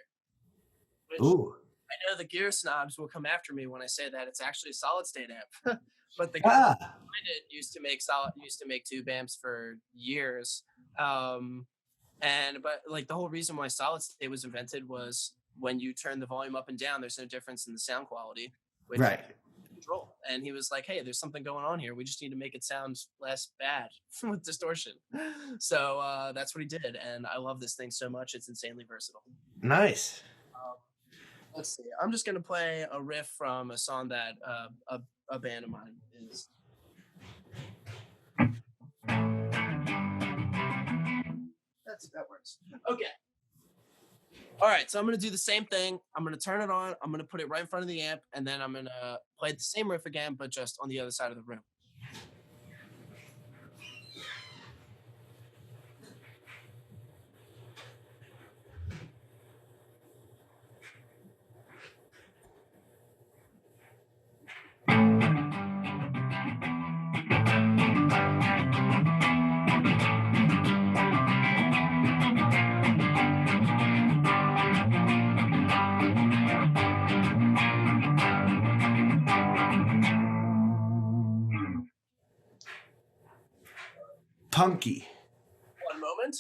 Which Ooh. I know the gear snobs will come after me when I say that it's actually a solid state amp. But the guy behind it used to make tube amps for years. But like the whole reason why solid state was invented was when you turn the volume up and down, there's no difference in the sound quality. Which right. Control. And he was like, hey, there's something going on here. We just need to make it sound less bad with distortion. So that's what he did. And I love this thing so much. It's insanely versatile. Nice. Let's see. I'm just going to play a riff from a song that a band of mine is. That works. Okay. All right, so I'm going to do the same thing. I'm going to turn it on. I'm going to put it right in front of the amp, and then I'm going to play the same riff again, but just on the other side of the room. Punky. One moment.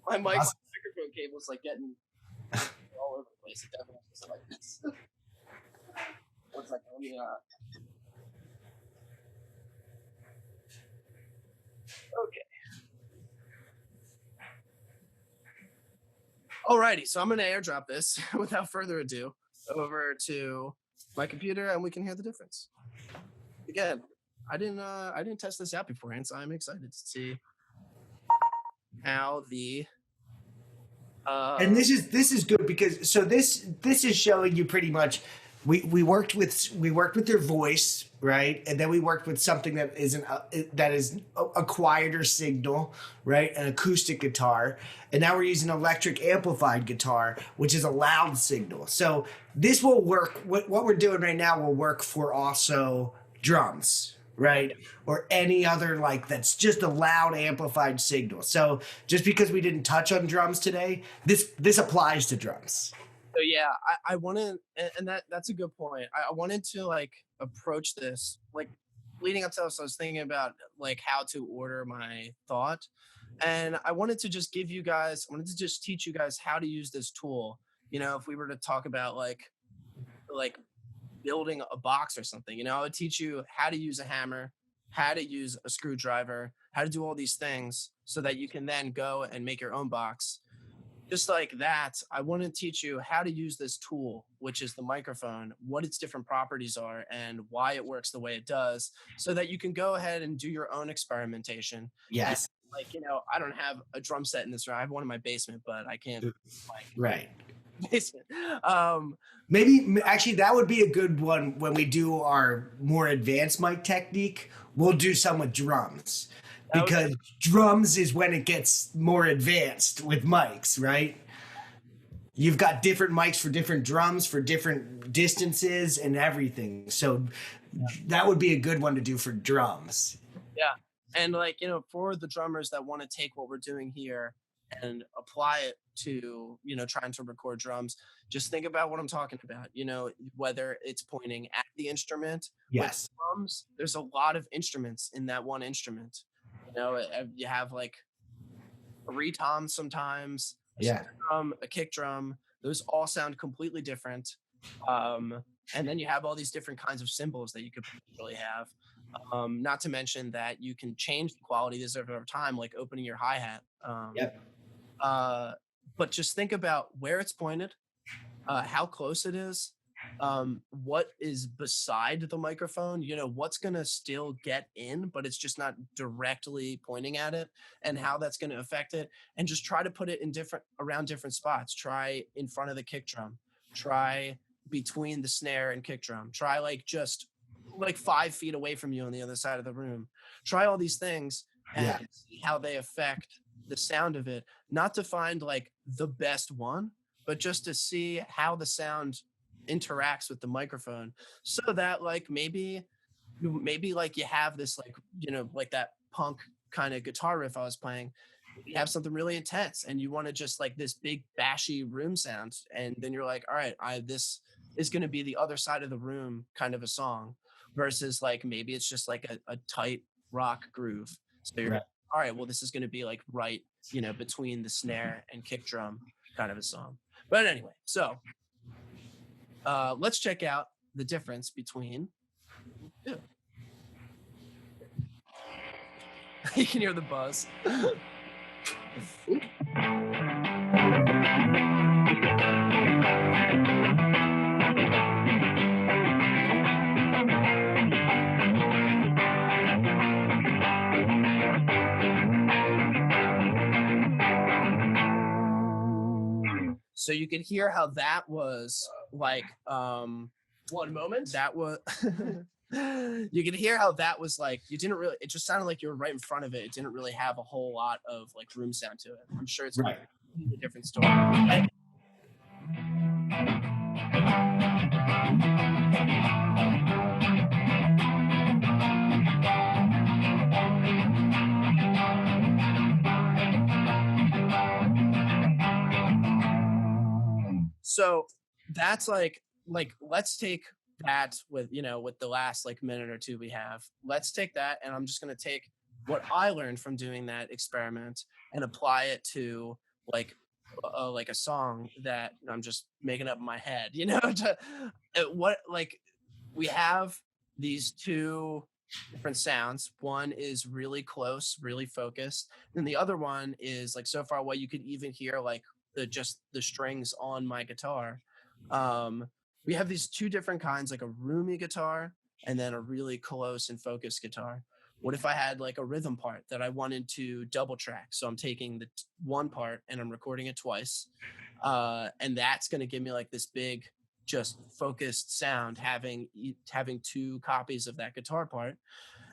My microphone cable's like getting all over the place. It definitely is like this. One second, let me okay. Alrighty, so I'm gonna airdrop this without further ado over to my computer, and we can hear the difference. Again, I didn't test this out beforehand, so I'm excited to see how the and this is good because so this is showing you pretty much we worked with their voice, right, and then we worked with something that is that is a quieter signal, right, an acoustic guitar, and now we're using electric amplified guitar, which is a loud signal. So this will work. What we're doing right now will work for also drums, right, or any other like that's just a loud amplified signal. So just because we didn't touch on drums today, this applies to drums. So yeah, I wanted, and that's a good point. I wanted to like approach this like leading up to this. I was thinking about like how to order my thought, and I wanted to just give you guys, I wanted to just teach you guys how to use this tool. You know, if we were to talk about like building a box or something, you know, I would teach you how to use a hammer, how to use a screwdriver, how to do all these things so that you can then go and make your own box. Just like that, I want to teach you how to use this tool, which is the microphone, what its different properties are, and why it works the way it does, so that you can go ahead and do your own experimentation. And, Yes. like, you know, I don't have a drum set in this room. I have one in my basement, but I can't like Right. basement. Maybe actually that would be a good one when we do our more advanced mic technique. We'll do some with drums because drums is when it gets more advanced with mics, right? You've got different mics for different drums for different distances and everything. So that would be a good one to do for drums. Yeah. And like, you know, for the drummers that want to take what we're doing here and apply it to, you know, trying to record drums, just think about what I'm talking about. You know, whether it's pointing at the instrument. Yes. With drums, there's a lot of instruments in that one instrument. You know, you have like 3 toms sometimes, a Yeah. drum, a kick drum. Those all sound completely different. And then you have all these different kinds of cymbals that you could potentially have. Not to mention that you can change the quality of this over time, like opening your hi-hat. Yep. But just think about where it's pointed, how close it is, what is beside the microphone, you know, what's going to still get in, but it's just not directly pointing at it, and how that's going to affect it. And just try to put it in around different spots. Try in front of the kick drum, try between the snare and kick drum, try like just like 5 feet away from you on the other side of the room. Try all these things and see how they affect the sound of it. Not to find like the best one, but just to see how the sound interacts with the microphone, so that like maybe like you have this like, you know, like that punk kind of guitar riff I was playing. You have something really intense and you want to just like this big bashy room sound, and then you're like, all right, this is going to be the other side of the room kind of a song, versus like maybe it's just like a tight rock groove. So you're Right. all right, well, this is going to be like right, you know, between the snare and kick drum kind of a song. But anyway, so let's check out the difference between the two. You can hear the buzz. So you could hear how that was like One moment. that was you could hear how that was like, you didn't really, it just sounded like you were right in front of it. It didn't really have a whole lot of like room sound to it. I'm sure it's Right. a different story. And so that's like let's take that with, you know, with the last like minute or two we have. Let's take that, and I'm just going to take what I learned from doing that experiment and apply it to like a song that I'm just making up in my head, you know, to what like we have these two different sounds. One is really close, really focused, and the other one is like so far away you could even hear like the strings on my guitar. We have these two different kinds, like a roomy guitar and then a really close and focused guitar. What if I had like a rhythm part that I wanted to double track? So I'm taking the one part and I'm recording it twice, and that's going to give me like this big just focused sound, having two copies of that guitar part.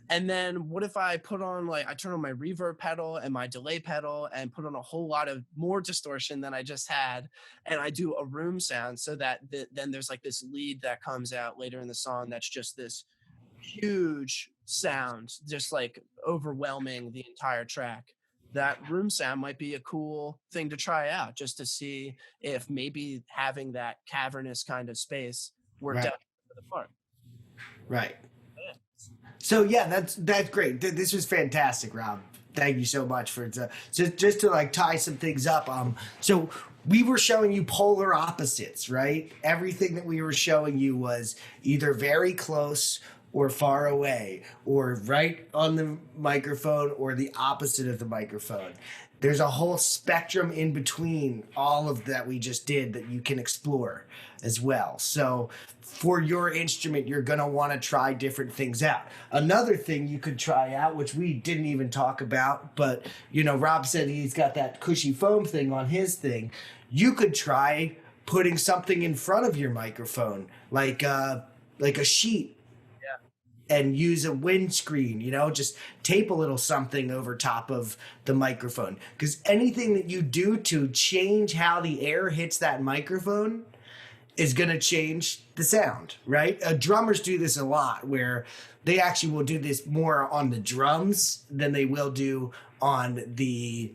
And then what if I put on, like, I turn on my reverb pedal and my delay pedal and put on a whole lot of more distortion than I just had, and I do a room sound so that then there's like this lead that comes out later in the song that's just this huge sound, just like overwhelming the entire track. That room sound might be a cool thing to try out, just to see if maybe having that cavernous kind of space worked out for the part. Right. So yeah, that's great. This was fantastic, Rob. Thank you so much for just to like tie some things up. So we were showing you polar opposites, right? Everything that we were showing you was either very close or far away, or right on the microphone, or the opposite of the microphone. There's a whole spectrum in between all of that we just did that you can explore as well. So for your instrument, you're going to want to try different things out. Another thing you could try out, which we didn't even talk about, but Rob said he's got that cushy foam thing on his thing. You could try putting something in front of your microphone, like a sheet, and use a windscreen, just tape a little something over top of the microphone. Because anything that you do to change how the air hits that microphone is going to change the sound, right? Drummers do this a lot, where they actually will do this more on the drums than they will do on the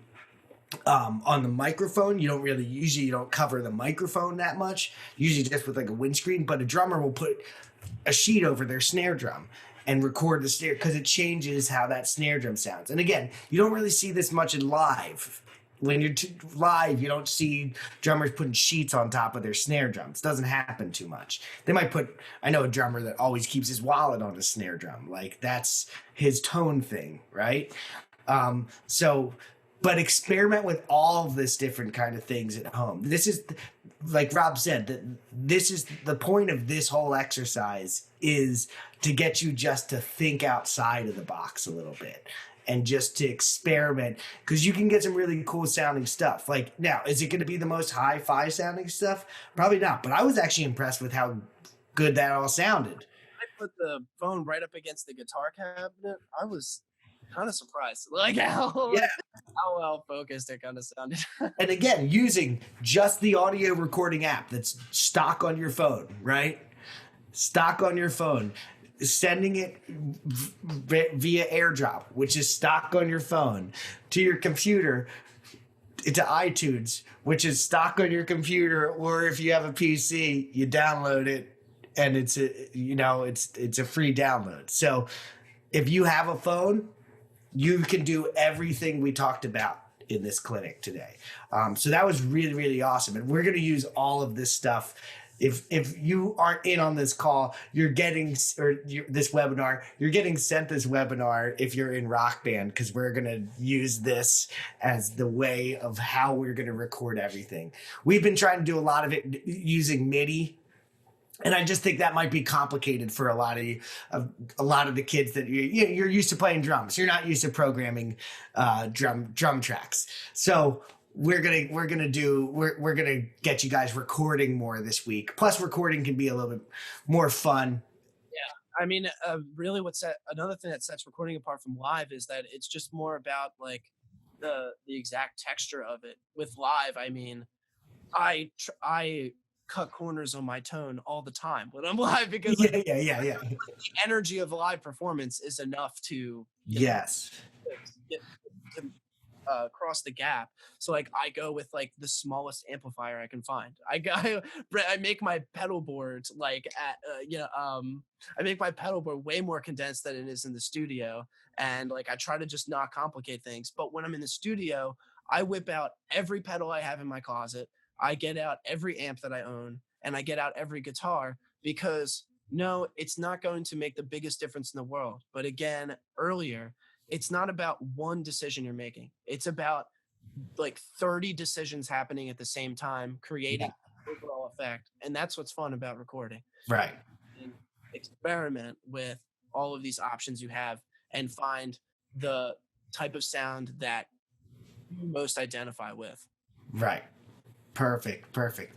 microphone. You don't cover the microphone that much, usually just with like a windscreen, but a drummer will put a sheet over their snare drum and record the snare, because it changes how that snare drum sounds. And again, you don't really see this much in live. When you're live, you don't see drummers putting sheets on top of their snare drums. It doesn't happen too much. They might I know a drummer that always keeps his wallet on his snare drum. Like, that's his tone thing, right? But experiment with all of this different kind of things at home. This is, like Rob said, that this is the point of this whole exercise, is to get you just to think outside of the box a little bit and just to experiment, because you can get some really cool sounding stuff. Like, now, is it going to be the most hi-fi sounding stuff? Probably not, but I was actually impressed with how good that all sounded. I put the phone right up against the guitar cabinet. I was kind of surprised, like how well focused it kind of sounded. And again, using just the audio recording app that's stock on your phone, right? Stock on your phone, sending it via AirDrop, which is stock on your phone, to your computer, to iTunes, which is stock on your computer, or if you have a PC, you download it, and it's a free download. So if you have a phone, you can do everything we talked about in this clinic today. So that was really, really awesome. And we're going to use all of this stuff. If you aren't in on this call, this webinar, you're getting sent this webinar if you're in Rock Band, because we're going to use this as the way of how we're going to record everything. We've been trying to do a lot of it using MIDI, and I just think that might be complicated for a lot of the kids that you're used to playing drums. You're not used to programming drum tracks. So we're gonna get you guys recording more this week. Plus, recording can be a little bit more fun. Yeah, I mean, really, another thing that sets recording apart from live is that it's just more about like the exact texture of it. With live, I mean, I cut corners on my tone all the time when I'm live, because yeah. The energy of a live performance is enough to cross the gap. So like, I go with like the smallest amplifier I can find. I make my pedal board I make my pedal board way more condensed than it is in the studio, and like I try to just not complicate things. But when I'm in the studio, I whip out every pedal I have in my closet. I get out every amp that I own, and I get out every guitar, because no, it's not going to make the biggest difference in the world. But again, earlier, it's not about one decision you're making. It's about like 30 decisions happening at the same time, creating an overall effect. And that's what's fun about recording. Right. And experiment with all of these options you have and find the type of sound that you most identify with. Right. Perfect.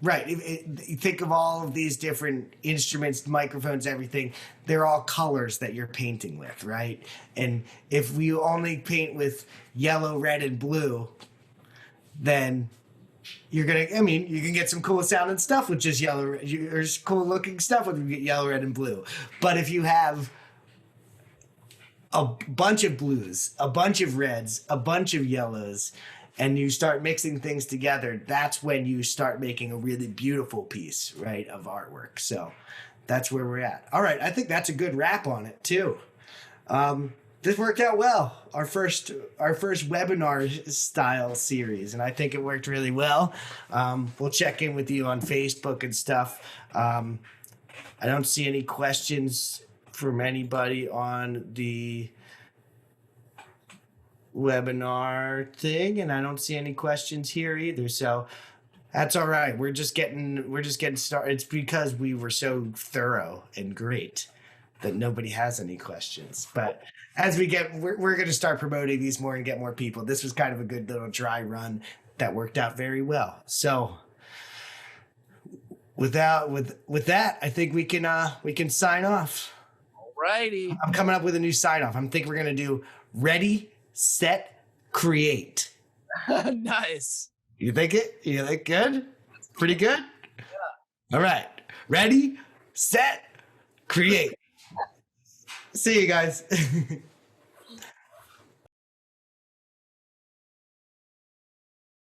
Right. You think of all of these different instruments, microphones, everything. They're all colors that you're painting with, right? And if we only paint with yellow, red, and blue, then you can get some cool sounding stuff with just yellow, or cool looking stuff with yellow, red, and blue. But if you have a bunch of blues, a bunch of reds, a bunch of yellows, and you start mixing things together, that's when you start making a really beautiful piece, right, of artwork. So that's where we're at. All right, I think that's a good wrap on it too. This worked out well. Our first webinar style series, and I think it worked really well. We'll check in with you on Facebook and stuff. I don't see any questions from anybody on the webinar thing, and I don't see any questions here either. So that's all right. We're just getting started. It's because we were so thorough and great that nobody has any questions. But as we're going to start promoting these more and get more people. This was kind of a good little dry run that worked out very well. So with that, I think we can sign off. Alrighty. I'm coming up with a new sign off. I'm thinking we're going to do ready, set, create. Nice. You think it? You think good? Pretty good? Yeah. All right. Ready, set, create. See you guys.